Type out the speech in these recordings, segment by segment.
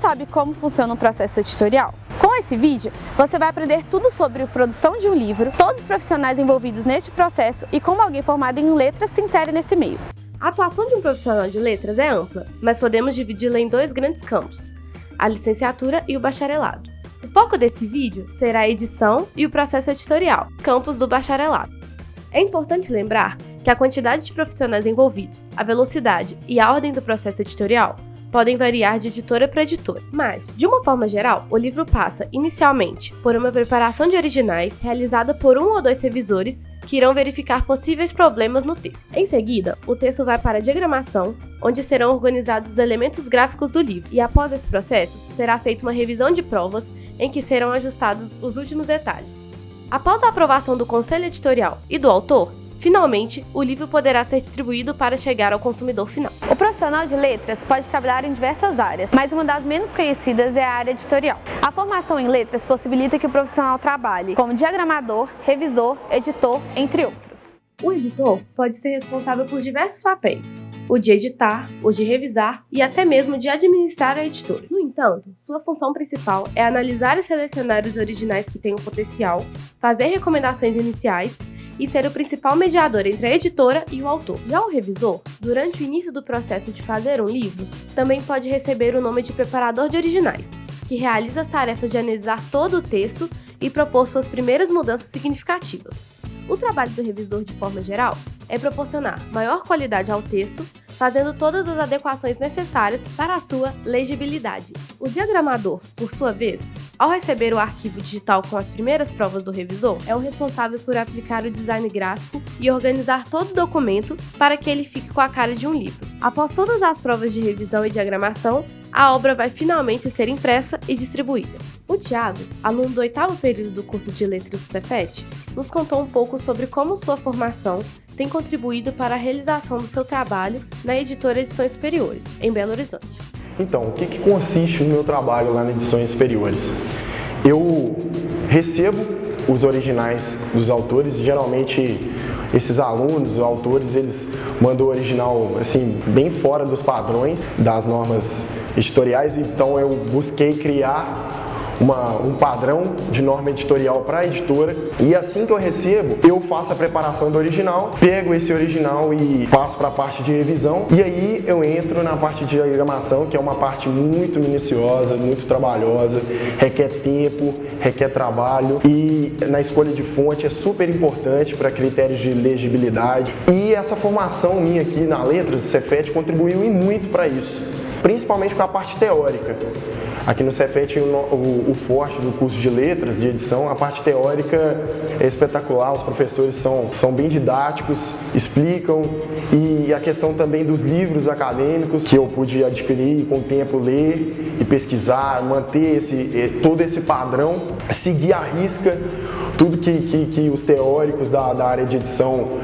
sabe como funciona o processo editorial? Com esse vídeo, você vai aprender tudo sobre a produção de um livro, todos os profissionais envolvidos neste processo e como alguém formado em letras se insere nesse meio. A atuação de um profissional de letras é ampla, mas podemos dividi-la em dois grandes campos, a licenciatura e o bacharelado. O foco desse vídeo será a edição e o processo editorial, campos do bacharelado. É importante lembrar que a quantidade de profissionais envolvidos, a velocidade e a ordem do processo editorial podem variar de editora para editora, mas, de uma forma geral, o livro passa, inicialmente, por uma preparação de originais realizada por um ou dois revisores que irão verificar possíveis problemas no texto. Em seguida, o texto vai para a diagramação, onde serão organizados os elementos gráficos do livro, e após esse processo, será feita uma revisão de provas em que serão ajustados os últimos detalhes. Após a aprovação do conselho editorial e do autor, finalmente, o livro poderá ser distribuído para chegar ao consumidor final. O profissional de letras pode trabalhar em diversas áreas, mas uma das menos conhecidas é a área editorial. A formação em letras possibilita que o profissional trabalhe como diagramador, revisor, editor, entre outros. O editor pode ser responsável por diversos papéis, o de editar, o de revisar e até mesmo de administrar a editora. No entanto, sua função principal é analisar e selecionar os originais que tenham potencial, fazer recomendações iniciais e ser o principal mediador entre a editora e o autor. Já o revisor, durante o início do processo de fazer um livro, também pode receber o nome de preparador de originais, que realiza as tarefas de analisar todo o texto e propor suas primeiras mudanças significativas. O trabalho do revisor, de forma geral, é proporcionar maior qualidade ao texto, fazendo todas as adequações necessárias para a sua legibilidade. O diagramador, por sua vez, ao receber o arquivo digital com as primeiras provas do revisor, é o responsável por aplicar o design gráfico e organizar todo o documento para que ele fique com a cara de um livro. Após todas as provas de revisão e diagramação, a obra vai finalmente ser impressa e distribuída. O Thiago, aluno do 8º período do curso de Letras do Cefet, nos contou um pouco sobre como sua formação tem contribuído para a realização do seu trabalho na editora Edições Superiores, em Belo Horizonte. Então, o que consiste o meu trabalho lá na Edições Superiores? Eu recebo os originais dos autores, e geralmente esses alunos, os autores, eles mandam o original assim, bem fora dos padrões das normas editoriais, então eu busquei criar um padrão de norma editorial para a editora, e assim que eu recebo, eu faço a preparação do original, pego esse original e passo para a parte de revisão, e aí eu entro na parte de diagramação, que é uma parte muito minuciosa, muito trabalhosa, requer tempo, requer trabalho, e na escolha de fonte é super importante para critérios de legibilidade, e essa formação minha aqui na Letras do Cefet contribuiu e muito para isso, principalmente para a parte teórica. Aqui no Cefet, o forte do curso de letras, de edição, a parte teórica é espetacular, os professores são bem didáticos, explicam, e a questão também dos livros acadêmicos que eu pude adquirir com o tempo, ler e pesquisar, manter todo esse padrão, seguir à risca tudo que os teóricos da área de edição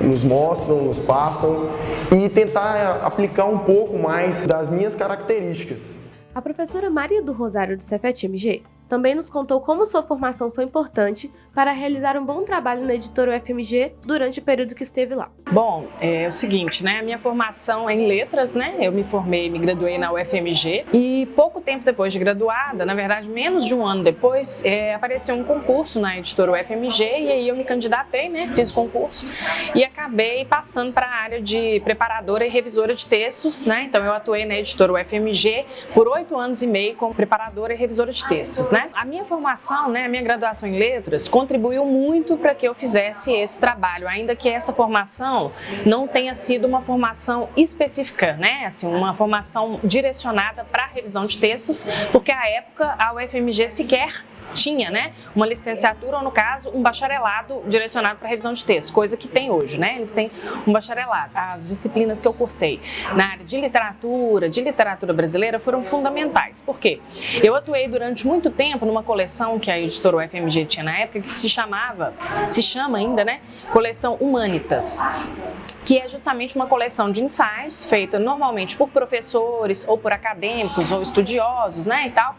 nos mostram, nos passam, e tentar aplicar um pouco mais das minhas características. A professora Maria do Rosário do Cefet-MG também nos contou como sua formação foi importante para realizar um bom trabalho na editora UFMG durante o período que esteve lá. Bom, é o seguinte, né? A minha formação é em letras, né? Eu me graduei na UFMG, e pouco tempo depois de graduada, na verdade menos de um ano depois, apareceu um concurso na editora UFMG, e aí eu me candidatei, né? Fiz o concurso e acabei passando para a área de preparadora e revisora de textos, né? Então eu atuei na editora UFMG por 8 anos e meio como preparadora e revisora de textos, né? A minha formação, né, a minha graduação em letras contribuiu muito para que eu fizesse esse trabalho, ainda que essa formação não tenha sido uma formação específica, né? Assim, uma formação direcionada para a revisão de textos, porque à época a UFMG sequer tinha, né, uma licenciatura ou, no caso, um bacharelado direcionado para revisão de texto, coisa que tem hoje, né? Eles têm um bacharelado. As disciplinas que eu cursei na área de literatura brasileira foram fundamentais. Por quê? Eu atuei durante muito tempo numa coleção que a editora UFMG tinha na época, que se chama ainda, né, Coleção Humanitas. que é justamente uma coleção de ensaios feita normalmente por professores ou por acadêmicos ou estudiosos, né, e tal.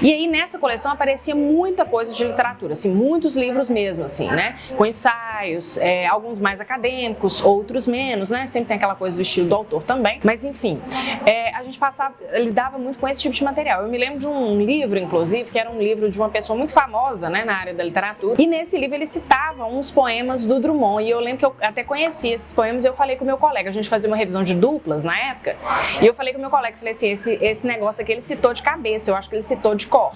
E aí nessa coleção aparecia muita coisa de literatura, assim, muitos livros mesmo, assim, né, com ensaios, alguns mais acadêmicos, outros menos, né, sempre tem aquela coisa do estilo do autor também, mas enfim, a gente lidava muito com esse tipo de material. Eu me lembro de um livro, inclusive, que era um livro de uma pessoa muito famosa, né, na área da literatura, e nesse livro ele citava uns poemas do Drummond, e eu lembro que eu até conhecia esses poemas, e eu falei com o meu colega, a gente fazia uma revisão de duplas na época, e eu falei com o meu colega, falei assim, esse negócio aqui ele citou de cabeça, eu acho que ele citou de cor.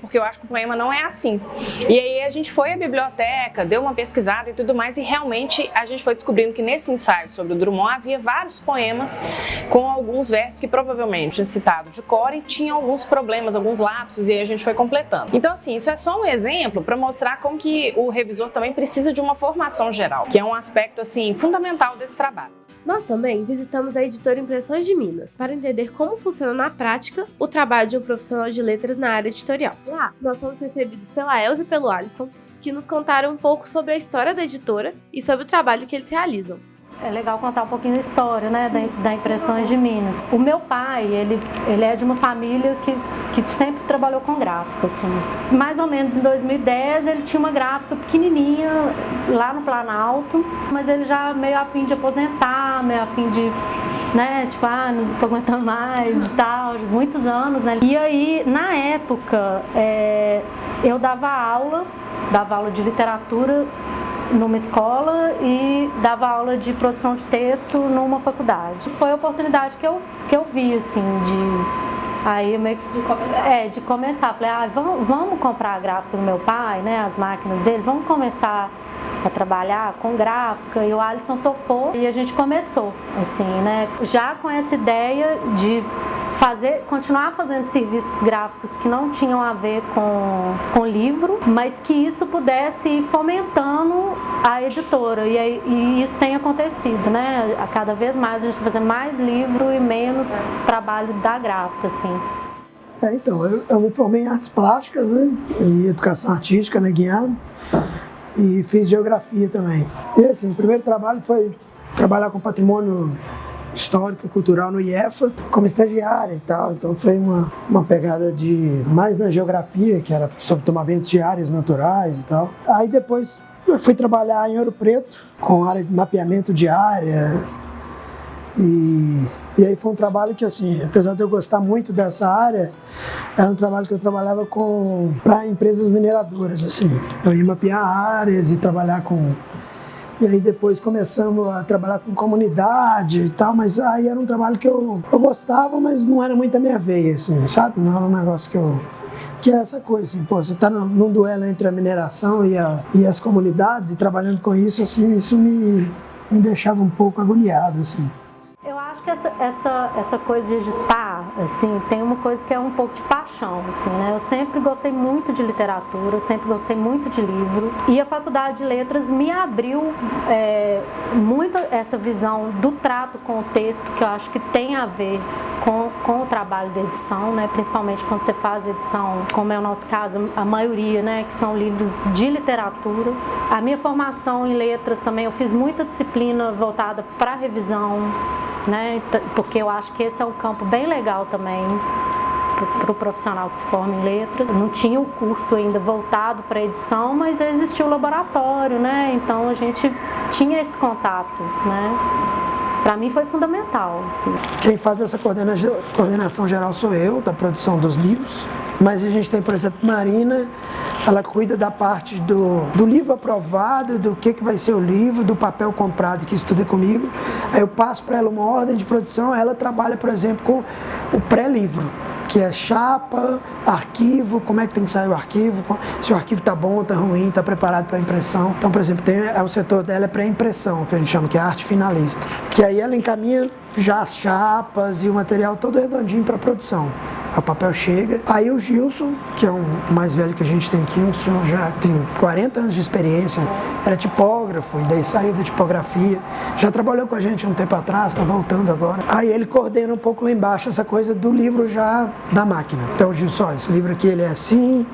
Porque eu acho que o poema não é assim. E aí a gente foi à biblioteca, deu uma pesquisada e tudo mais, e realmente a gente foi descobrindo que nesse ensaio sobre o Drummond havia vários poemas com alguns versos que provavelmente tinham citado de cor e tinham alguns problemas, alguns lapsos, e aí a gente foi completando. Então assim, isso é só um exemplo para mostrar como que o revisor também precisa de uma formação geral, que é um aspecto assim fundamental desse trabalho. Nós também visitamos a editora Impressões de Minas para entender como funciona na prática o trabalho de um profissional de letras na área editorial. Lá, nós fomos recebidos pela Elza e pelo Alisson, que nos contaram um pouco sobre a história da editora e sobre o trabalho que eles realizam. É legal contar um pouquinho da história, né, da Impressões de Minas. O meu pai, ele é de uma família que sempre trabalhou com gráfica, assim. Mais ou menos em 2010, ele tinha uma gráfica pequenininha lá no Planalto, mas ele já meio a fim de aposentar, meio a fim de, né, tipo, não tô aguentando mais e tal, muitos anos, né. E aí, na época, eu dava aula de literatura numa escola e dava aula de produção de texto numa faculdade. Foi a oportunidade que eu vi, assim, aí meio que de começar. Falei, vamos comprar a gráfica do meu pai, né, as máquinas dele, vamos começar a trabalhar com gráfica, e o Alisson topou e a gente começou, assim, né, já com essa ideia de continuar fazendo serviços gráficos que não tinham a ver com livro, mas que isso pudesse ir fomentando a editora, e isso tem acontecido, né? A cada vez mais a gente está fazendo mais livro e menos trabalho da gráfica, assim. Então, eu me formei em artes plásticas, né? E educação artística na Guiana, e fiz geografia também. E assim, o primeiro trabalho foi trabalhar com patrimônio histórico e cultural no IEFA, como estagiária e tal, então foi uma pegada mais na geografia, que era sobre tomamentos de áreas naturais e tal. Aí depois eu fui trabalhar em Ouro Preto, com área de mapeamento de área, e aí foi um trabalho que, assim, apesar de eu gostar muito dessa área, era um trabalho que eu trabalhava para empresas mineradoras, assim, eu ia mapear áreas e trabalhar com... E aí depois começamos a trabalhar com comunidade e tal, mas aí era um trabalho que eu gostava, mas não era muito a minha veia, assim, sabe? Não era um negócio que é essa coisa, assim, você tá num duelo entre a mineração e as comunidades, e trabalhando com isso, assim, isso me deixava um pouco agoniado, assim. Eu acho que essa coisa de editar, assim, tem uma coisa que é um pouco de paixão, assim, né? Eu sempre gostei muito de literatura, eu sempre gostei muito de livro, e a Faculdade de Letras me abriu muito essa visão do trato com o texto, que eu acho que tem a ver com o trabalho da edição, né? Principalmente quando você faz edição, como é o nosso caso, a maioria, né, que são livros de literatura. A minha formação em letras também, eu fiz muita disciplina voltada para revisão, né? Porque eu acho que esse é um campo bem legal também para o profissional que se forma em letras. Não tinha o curso ainda voltado para edição, mas já existia o laboratório, né? Então a gente tinha esse contato, né? Para mim foi fundamental, assim. Quem faz essa coordenação geral sou eu, da produção dos livros, mas a gente tem, por exemplo, Marina, ela cuida da parte do livro aprovado, do que vai ser o livro, do papel comprado, que isso tudo é comigo. Aí eu passo para ela uma ordem de produção, ela trabalha, por exemplo, com o pré-livro, que é chapa, arquivo, como é que tem que sair o arquivo, se o arquivo está bom, está ruim, está preparado para impressão. Então, por exemplo, o setor dela é pré-impressão, que a gente chama, que é a arte finalista. Que aí ela encaminha já as chapas e o material todo redondinho para a produção. o papel chega. Aí o Gilson, que é o mais velho que a gente tem aqui, um senhor já tem 40 anos de experiência, era tipógrafo, e daí saiu da tipografia, já trabalhou com a gente um tempo atrás, está voltando agora. Aí ele coordena um pouco lá embaixo essa coisa do livro já da máquina. Então, Gilson, ó, esse livro aqui ele é assim,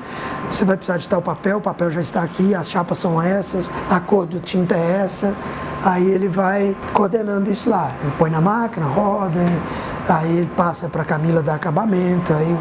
você vai precisar de tal papel, o papel já está aqui, as chapas são essas, a cor do tinta é essa. Aí ele vai coordenando isso lá, ele põe na máquina, roda, aí ele passa para a Camila dar acabamento, aí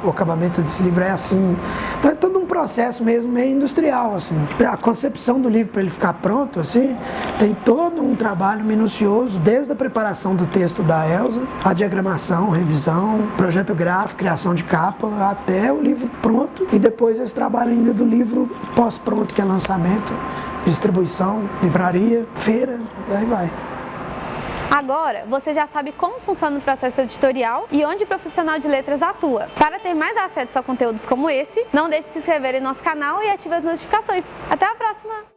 o acabamento desse livro é assim. Então é todo um processo mesmo meio industrial, assim. A concepção do livro para ele ficar pronto, assim, tem todo um trabalho minucioso, desde a preparação do texto da Elza, a diagramação, revisão, projeto gráfico, criação de capa, até o livro pronto, e depois esse trabalho ainda do livro pós-pronto, que é lançamento, distribuição, livraria, feira, e aí vai. Agora, você já sabe como funciona o processo editorial e onde o profissional de letras atua. Para ter mais acesso a conteúdos como esse, não deixe de se inscrever em nosso canal e ative as notificações. Até a próxima!